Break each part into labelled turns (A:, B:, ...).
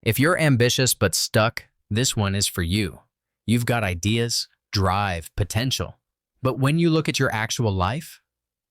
A: If you're ambitious but stuck, this one is for you. You've got ideas, drive, potential. But when you look at your actual life,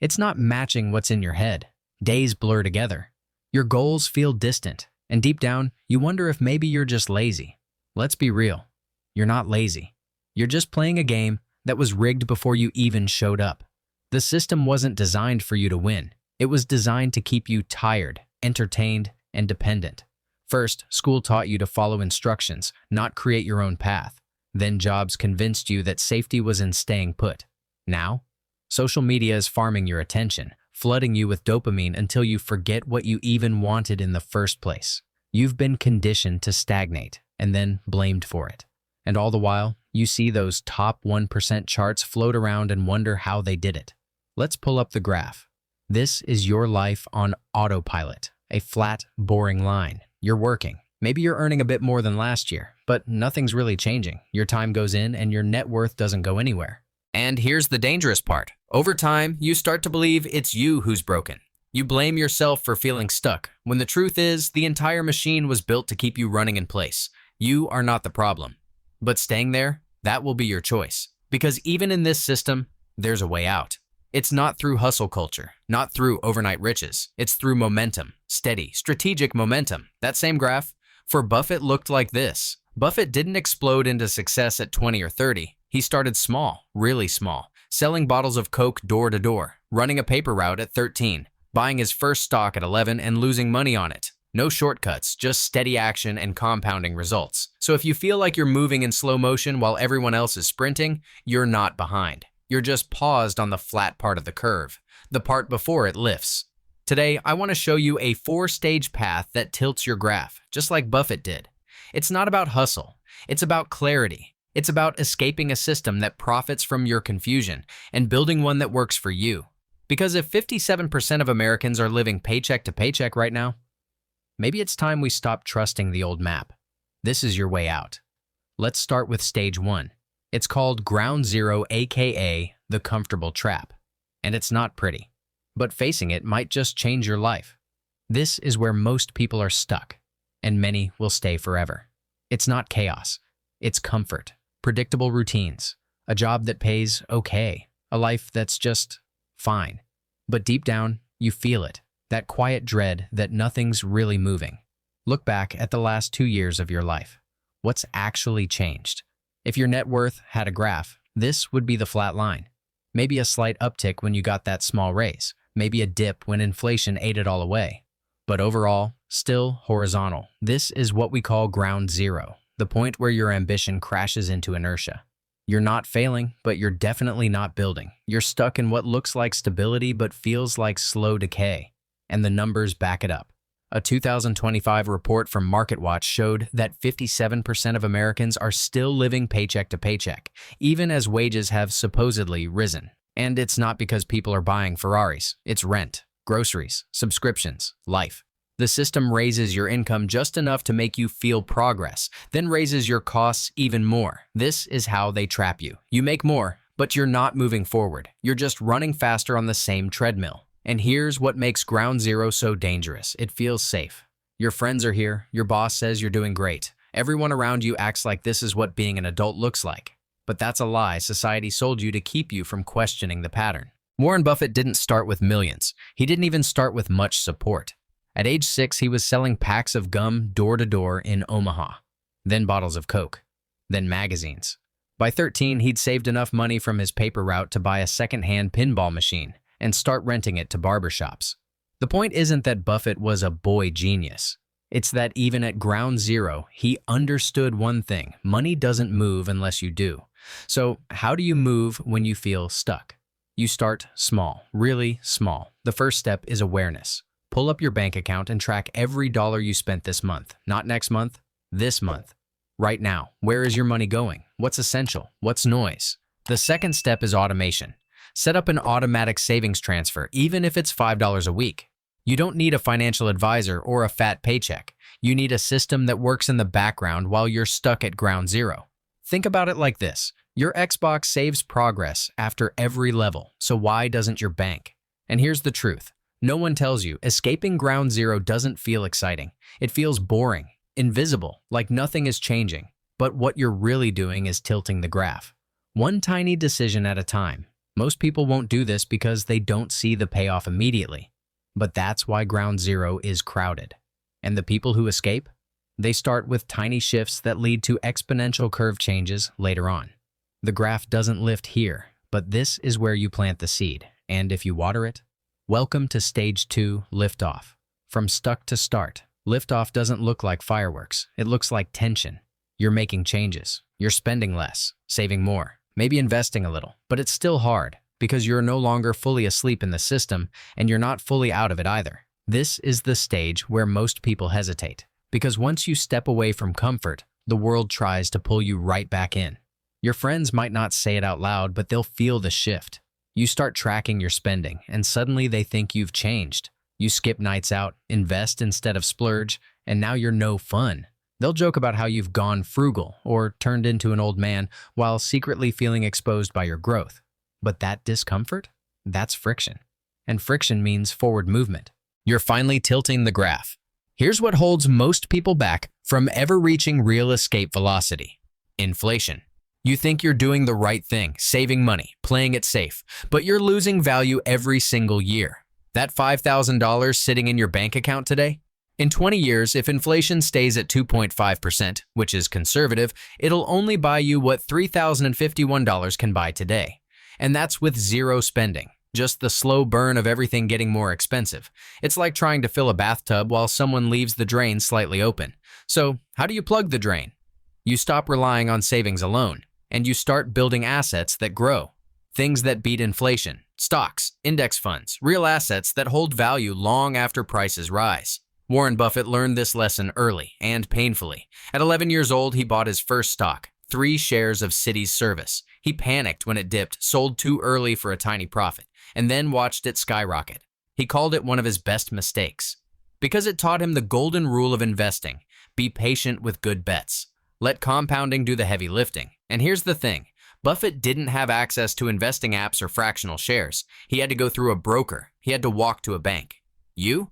A: it's not matching what's in your head. Days blur together. Your goals feel distant, and deep down, you wonder if maybe you're just lazy. Let's be real. You're not lazy. You're just playing a game that was rigged before you even showed up. The system wasn't designed for you to win. It was designed to keep you tired, entertained, and dependent. First, school taught you to follow instructions, not create your own path. Then jobs convinced you that safety was in staying put. Now, social media is farming your attention, flooding you with dopamine until you forget what you even wanted in the first place. You've been conditioned to stagnate and then blamed for it. And all the while, you see those top 1% charts float around and wonder how they did it. Let's pull up the graph. This is your life on autopilot, a flat, boring line. You're working. Maybe you're earning a bit more than last year, but nothing's really changing. Your time goes in and your net worth doesn't go anywhere. And here's the dangerous part. Over time, you start to believe it's you who's broken. You blame yourself for feeling stuck, when the truth is the entire machine was built to keep you running in place. You are not the problem. But staying there, that will be your choice. Because even in this system, there's a way out. It's not through hustle culture, not through overnight riches. It's through momentum, steady, strategic momentum. That same graph for Buffett looked like this. Buffett didn't explode into success at 20 or 30. He started small, really small, selling bottles of Coke door to door, running a paper route at 13, buying his first stock at 11 and losing money on it. No shortcuts, just steady action and compounding results. So if you feel like you're moving in slow motion while everyone else is sprinting, you're not behind. You're just paused on the flat part of the curve, the part before it lifts. Today, I want to show you a 4-stage path that tilts your graph, just like Buffett did. It's not about hustle. It's about clarity. It's about escaping a system that profits from your confusion and building one that works for you. Because if 57% of Americans are living paycheck to paycheck right now, maybe it's time we stop trusting the old map. This is your way out. Let's start with stage 1. It's called Ground Zero, aka the comfortable trap. And it's not pretty. But facing it might just change your life. This is where most people are stuck, and many will stay forever. It's not chaos. It's comfort, predictable routines, a job that pays okay, a life that's just fine. But deep down, you feel it, that quiet dread that nothing's really moving. Look back at the last 2 years of your life. What's actually changed? If your net worth had a graph, this would be the flat line. Maybe a slight uptick when you got that small raise. Maybe a dip when inflation ate it all away. But overall, still horizontal. This is what we call ground zero, the point where your ambition crashes into inertia. You're not failing, but you're definitely not building. You're stuck in what looks like stability but feels like slow decay. And the numbers back it up. A 2025 report from MarketWatch showed that 57% of Americans are still living paycheck to paycheck, even as wages have supposedly risen. And it's not because people are buying Ferraris. It's rent, groceries, subscriptions, life. The system raises your income just enough to make you feel progress, then raises your costs even more. This is how they trap you. You make more, but you're not moving forward. You're just running faster on the same treadmill. And here's what makes ground zero so dangerous. It feels safe. Your friends are here. Your boss says you're doing great. Everyone around you acts like this is what being an adult looks like. But that's a lie society sold you to keep you from questioning the pattern. Warren Buffett didn't start with millions. He didn't even start with much support. At age 6, he was selling packs of gum door to door in Omaha, then bottles of Coke, then magazines. By 13, he'd saved enough money from his paper route to buy a second-hand pinball machine and start renting it to barbershops. The point isn't that Buffett was a boy genius. It's that even at ground zero, he understood one thing: money doesn't move unless you do. So how do you move when you feel stuck? You start small, really small. The first step is awareness. Pull up your bank account and track every dollar you spent this month. Not next month, this month. Right now, where is your money going? What's essential? What's noise? The second step is automation. Set up an automatic savings transfer, even if it's $5 a week. You don't need a financial advisor or a fat paycheck. You need a system that works in the background while you're stuck at ground zero. Think about it like this. Your Xbox saves progress after every level, so why doesn't your bank? And here's the truth. No one tells you escaping ground zero doesn't feel exciting. It feels boring. invisible, like nothing is changing. But what you're really doing is tilting the graph. One tiny decision at a time. Most people won't do this because they don't see the payoff immediately. But that's why ground zero is crowded. And the people who escape? They start with tiny shifts that lead to exponential curve changes later on. The graph doesn't lift here, but this is where you plant the seed. And if you water it, welcome to Stage 2, Liftoff. From stuck to start, Liftoff doesn't look like fireworks. It looks like tension. You're making changes. You're spending less, saving more, maybe investing a little. But it's still hard because you're no longer fully asleep in the system and you're not fully out of it either. This is the stage where most people hesitate. Because once you step away from comfort, the world tries to pull you right back in. Your friends might not say it out loud, but they'll feel the shift. You start tracking your spending, and suddenly they think you've changed. You skip nights out, invest instead of splurge, and now you're no fun. They'll joke about how you've gone frugal or turned into an old man while secretly feeling exposed by your growth. But that discomfort? That's friction. And friction means forward movement. You're finally tilting the graph. Here's what holds most people back from ever reaching real escape velocity. Inflation. You think you're doing the right thing, saving money, playing it safe, but you're losing value every single year. That $5,000 sitting in your bank account today? In 20 years, if inflation stays at 2.5%, which is conservative, it'll only buy you what $3,051 can buy today. And that's with zero spending. Just the slow burn of everything getting more expensive. It's like trying to fill a bathtub while someone leaves the drain slightly open. So, how do you plug the drain? You stop relying on savings alone, and you start building assets that grow. Things that beat inflation, stocks, index funds, real assets that hold value long after prices rise. Warren Buffett learned this lesson early and painfully. At 11 years old, he bought his first stock, 3 shares of Citi's Service. He panicked when it dipped, sold too early for a tiny profit, and then watched it skyrocket. He called it one of his best mistakes. Because it taught him the golden rule of investing: be patient with good bets. Let compounding do the heavy lifting. And here's the thing. Buffett didn't have access to investing apps or fractional shares. He had to go through a broker. He had to walk to a bank. You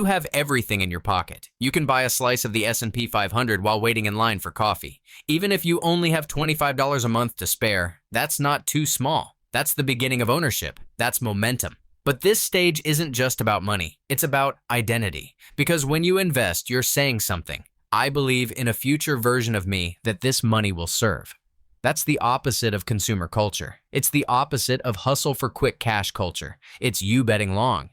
A: have everything in your pocket. You can buy a slice of the S&P 500 while waiting in line for coffee. Even if you only have $25 a month to spare, that's not too small. That's the beginning of ownership. That's momentum. But this stage isn't just about money. It's about identity. Because when you invest, you're saying something. I believe in a future version of me that this money will serve. That's the opposite of consumer culture. It's the opposite of hustle for quick cash culture. It's you betting long.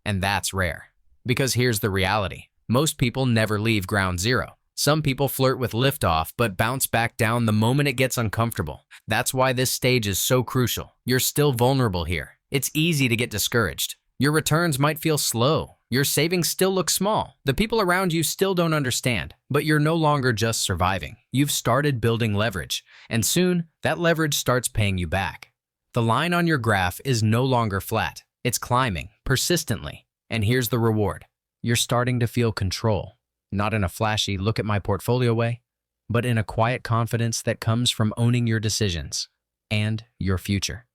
A: And that's rare. Because here's the reality. Most people never leave ground zero. Some people flirt with liftoff but bounce back down the moment it gets uncomfortable. That's why this stage is so crucial. You're still vulnerable here. It's easy to get discouraged. Your returns might feel slow. Your savings still look small. The people around you still don't understand. But you're no longer just surviving. You've started building leverage. And soon, that leverage starts paying you back. The line on your graph is no longer flat. It's climbing, persistently. And here's the reward. You're starting to feel control. Not in a flashy look at my portfolio way, but in a quiet confidence that comes from owning your decisions and your future.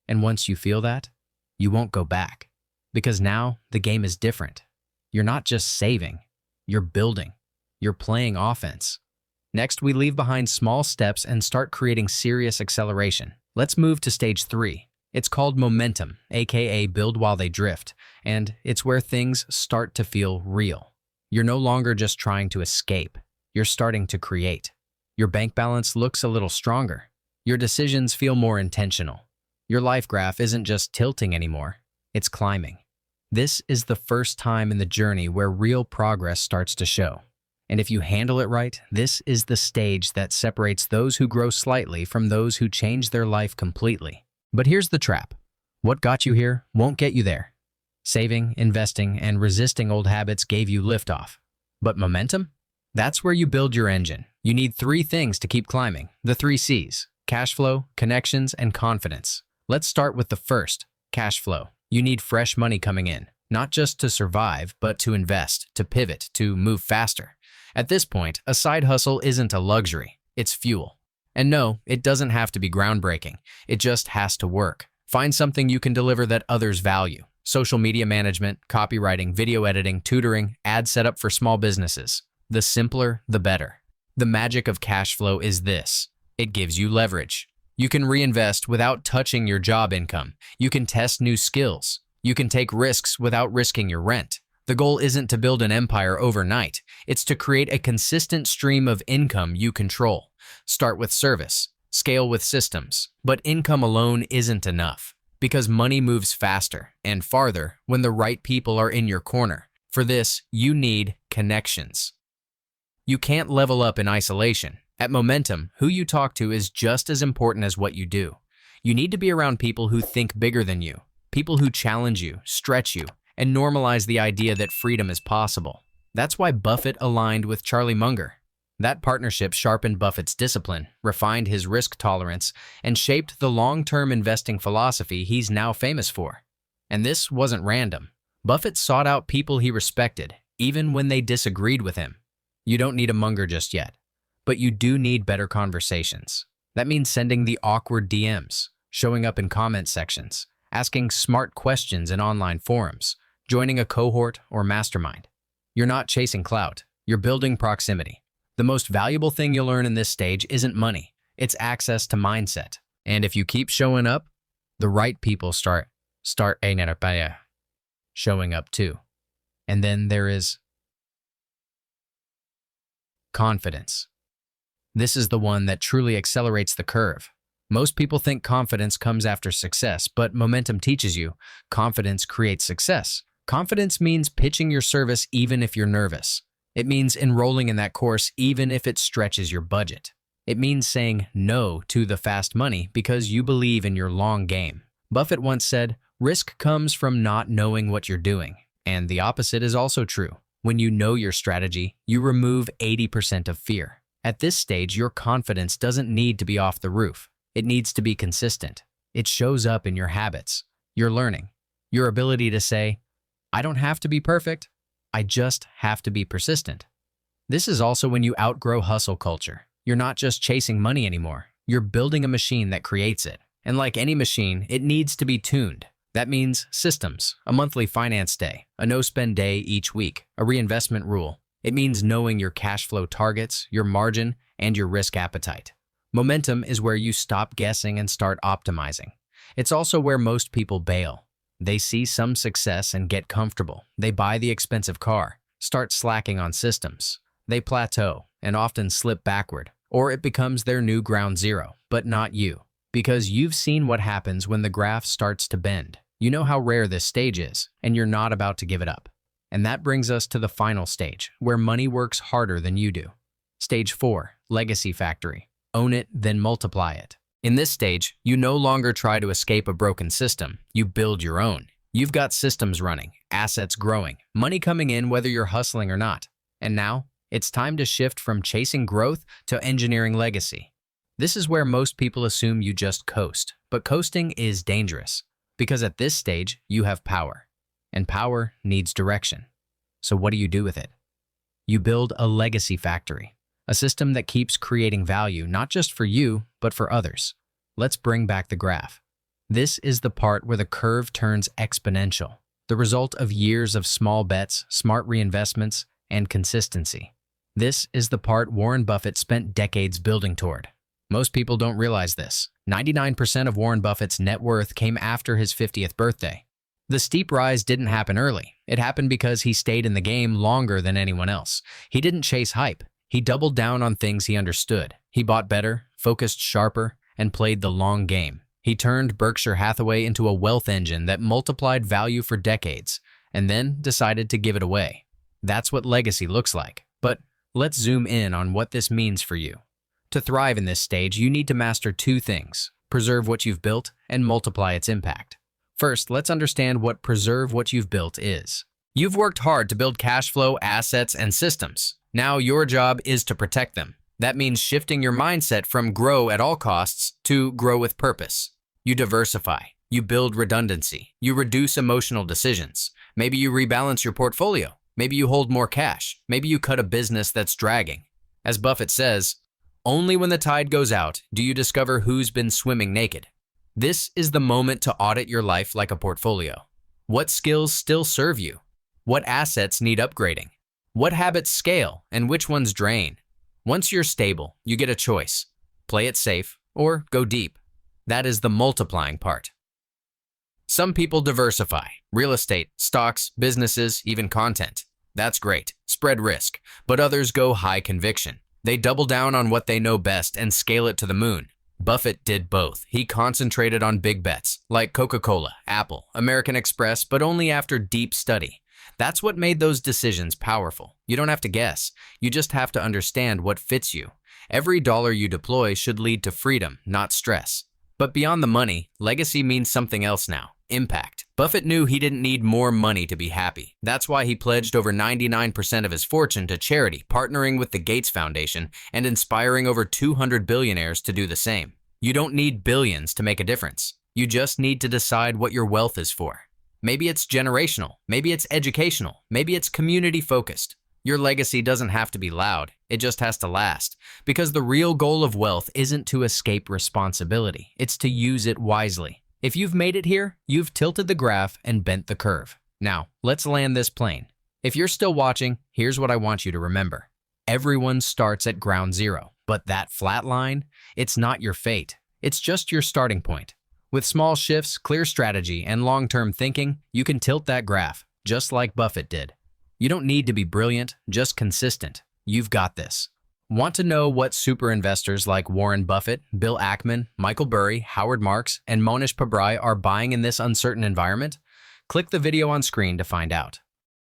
A: And once you feel that, you won't go back. Because now the game is different. You're not just saving, you're building. You're playing offense. Next, we leave behind small steps and start creating serious acceleration. Let's move to stage 3. It's called momentum, aka build while they drift, and it's where things start to feel real. You're no longer just trying to escape. You're starting to create. Your bank balance looks a little stronger. Your decisions feel more intentional. Your life graph isn't just tilting anymore, it's climbing. This is the first time in the journey where real progress starts to show. And if you handle it right, this is the stage that separates those who grow slightly from those who change their life completely. But here's the trap. What got you here won't get you there. Saving, investing, and resisting old habits gave you liftoff. But momentum? That's where you build your engine. You need 3 things to keep climbing. The 3 C's: cash flow, connections, and confidence. Let's start with the first, cash flow. You need fresh money coming in, not just to survive, but to invest, to pivot, to move faster. At this point, a side hustle isn't a luxury, it's fuel. And no, it doesn't have to be groundbreaking. It just has to work. Find something you can deliver that others value. Social media management, copywriting, video editing, tutoring, ad setup for small businesses. The simpler, the better. The magic of cash flow is this. It gives you leverage. You can reinvest without touching your job income. You can test new skills. You can take risks without risking your rent. The goal isn't to build an empire overnight. It's to create a consistent stream of income you control. Start with service. Scale with systems. But income alone isn't enough, because money moves faster and farther when the right people are in your corner. For this, you need connections. You can't level up in isolation. At Momentum, who you talk to is just as important as what you do. You need to be around people who think bigger than you, people who challenge you, stretch you, and normalize the idea that freedom is possible. That's why Buffett aligned with Charlie Munger. That partnership sharpened Buffett's discipline, refined his risk tolerance, and shaped the long-term investing philosophy he's now famous for. And this wasn't random. Buffett sought out people he respected, even when they disagreed with him. You don't need a Munger just yet, but you do need better conversations. That means sending the awkward DMs, showing up in comment sections, asking smart questions in online forums, joining a cohort or mastermind. You're not chasing clout, you're building proximity. The most valuable thing you'll learn in this stage isn't money, it's access to mindset. And if you keep showing up, the right people start showing up too. And then there is confidence. This is the one that truly accelerates the curve. Most people think confidence comes after success, but Momentum teaches you confidence creates success. Confidence means pitching your service even if you're nervous. It means enrolling in that course even if it stretches your budget. It means saying no to the fast money because you believe in your long game. Buffett once said, "Risk comes from not knowing what you're doing." And the opposite is also true. When you know your strategy, you remove 80% of fear. At this stage, your confidence doesn't need to be off the roof. It needs to be consistent. It shows up in your habits, your learning, your ability to say, "I don't have to be perfect. I just have to be persistent." This is also when you outgrow hustle culture. You're not just chasing money anymore. You're building a machine that creates it. And like any machine, it needs to be tuned. That means systems, a monthly finance day, a no-spend day each week, a reinvestment rule. It means knowing your cash flow targets, your margin, and your risk appetite. Momentum is where you stop guessing and start optimizing. It's also where most people bail. They see some success and get comfortable. They buy the expensive car, start slacking on systems. They plateau and often slip backward, or it becomes their new ground zero, but not you. Because you've seen what happens when the graph starts to bend. You know how rare this stage is, and you're not about to give it up. And that brings us to the final stage, where money works harder than you do. Stage 4, Legacy Factory. Own it, then multiply it. In this stage, you no longer try to escape a broken system. You build your own. You've got systems running, assets growing, money coming in whether you're hustling or not. And now, it's time to shift from chasing growth to engineering legacy. This is where most people assume you just coast, but coasting is dangerous because at this stage, you have power, and power needs direction. So what do you do with it? You build a legacy factory, a system that keeps creating value not just for you, but for others. Let's bring back the graph. This is the part where the curve turns exponential, the result of years of small bets, smart reinvestments, and consistency. This is the part Warren Buffett spent decades building toward. Most people don't realize this. 99% of Warren Buffett's net worth came after his 50th birthday. The steep rise didn't happen early. It happened because he stayed in the game longer than anyone else. He didn't chase hype. He doubled down on things he understood. He bought better, focused sharper, and played the long game. He turned Berkshire Hathaway into a wealth engine that multiplied value for decades, and then decided to give it away. That's what legacy looks like. But let's zoom in on what this means for you. To thrive in this stage, you need to master two things: preserve what you've built and multiply its impact. First, let's understand what preserve what you've built is. You've worked hard to build cash flow, assets, and systems. Now your job is to protect them. That means shifting your mindset from grow at all costs to grow with purpose. You diversify. You build redundancy. You reduce emotional decisions. Maybe you rebalance your portfolio. Maybe you hold more cash. Maybe you cut a business that's dragging. As Buffett says, only when the tide goes out do you discover who's been swimming naked. This is the moment to audit your life like a portfolio. What skills still serve you? What assets need upgrading? What habits scale and which ones drain? Once you're stable, you get a choice. Play it safe or go deep. That is the multiplying part. Some people diversify: real estate, stocks, businesses, even content. That's great. Spread risk. But others go high conviction. They double down on what they know best and scale it to the moon. Buffett did both. He concentrated on big bets, like Coca-Cola, Apple, American Express, but only after deep study. That's what made those decisions powerful. You don't have to guess. You just have to understand what fits you. Every dollar you deploy should lead to freedom, not stress. But beyond the money, legacy means something else now: impact. Buffett knew he didn't need more money to be happy. That's why he pledged over 99% of his fortune to charity, partnering with the Gates Foundation and inspiring over 200 billionaires to do the same. You don't need billions to make a difference. You just need to decide what your wealth is for. Maybe it's generational, maybe it's educational, maybe it's community-focused. Your legacy doesn't have to be loud, it just has to last. Because the real goal of wealth isn't to escape responsibility, it's to use it wisely. If you've made it here, you've tilted the graph and bent the curve. Now, let's land this plane. If you're still watching, here's what I want you to remember. Everyone starts at ground zero, but that flat line, it's not your fate. It's just your starting point. With small shifts, clear strategy, and long-term thinking, you can tilt that graph, just like Buffett did. You don't need to be brilliant, just consistent. You've got this. Want to know what super investors like Warren Buffett, Bill Ackman, Michael Burry, Howard Marks, and Mohnish Pabrai are buying in this uncertain environment? Click the video on screen to find out.